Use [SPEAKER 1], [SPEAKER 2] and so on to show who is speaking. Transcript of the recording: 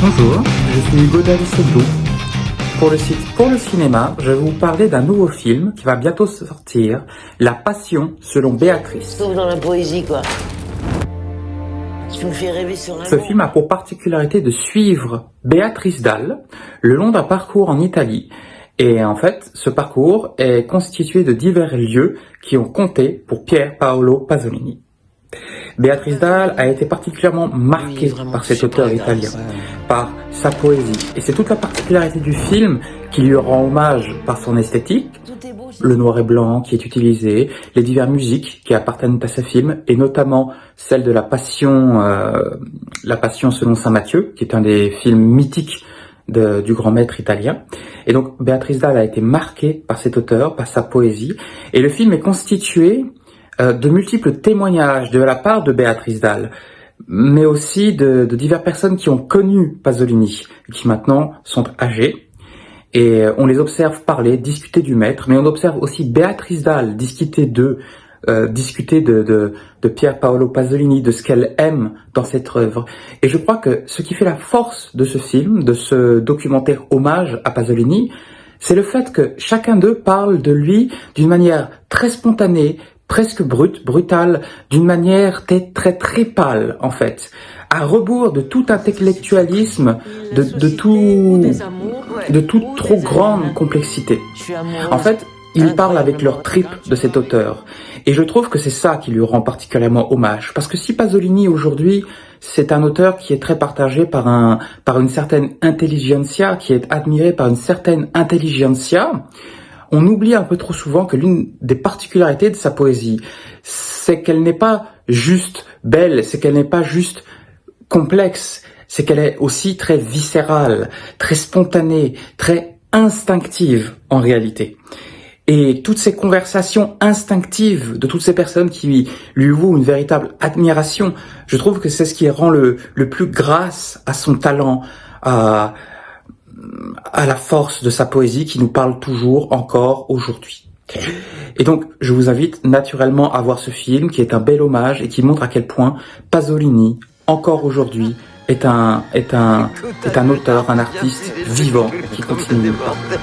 [SPEAKER 1] Bonjour, je suis Hugo Davisoglou. Pour le site Pour le cinéma, je vais vous parler d'un nouveau film qui va bientôt sortir, La Passion selon Béatrice.
[SPEAKER 2] Sauf dans la poésie, quoi. Tu me fais rêver sur un...
[SPEAKER 1] Ce film a pour particularité de suivre Béatrice Dalle le long d'un parcours en Italie. Et en fait, ce parcours est constitué de divers lieux qui ont compté pour Pier Paolo Pasolini. Béatrice Dalle a été particulièrement marquée par cet auteur italien, par sa poésie. Et c'est toute la particularité du film qui lui rend hommage par son esthétique, le noir et blanc qui est utilisé, les diverses musiques qui appartiennent à ce film, et notamment celle de La Passion selon Saint Matthieu, qui est un des films mythiques du grand maître italien. Et donc Béatrice Dalle a été marquée par cet auteur, par sa poésie, et le film est constitué de multiples témoignages de la part de Béatrice Dalle, mais aussi de diverses personnes qui ont connu Pasolini, qui maintenant sont âgées, et on les observe parler, discuter du maître, mais on observe aussi Béatrice Dalle discuter de Pier Paolo Pasolini, de ce qu'elle aime dans cette œuvre. Et je crois que ce qui fait la force de ce film, de ce documentaire hommage à Pasolini, c'est le fait que chacun d'eux parle de lui d'une manière très spontanée, presque brutale, d'une manière très pâle, en fait, à rebours de tout intellectualisme, de toute trop grande complexité. En fait, ils parlent avec leur trip de cet auteur. Et je trouve que c'est ça qui lui rend particulièrement hommage. Parce que si Pasolini, aujourd'hui, c'est un auteur qui est très partagé par une certaine intelligentsia, qui est admiré par une certaine intelligentsia, on oublie un peu trop souvent que l'une des particularités de sa poésie, c'est qu'elle n'est pas juste belle, c'est qu'elle n'est pas juste complexe, c'est qu'elle est aussi très viscérale, très spontanée, très instinctive en réalité. Et toutes ces conversations instinctives de toutes ces personnes qui lui vouent une véritable admiration, je trouve que c'est ce qui rend le plus grâce à son talent, à la force de sa poésie qui nous parle toujours, encore aujourd'hui. Et donc, je vous invite naturellement à voir ce film qui est un bel hommage et qui montre à quel point Pasolini, encore aujourd'hui, est un auteur, un artiste vivant qui continue de parler.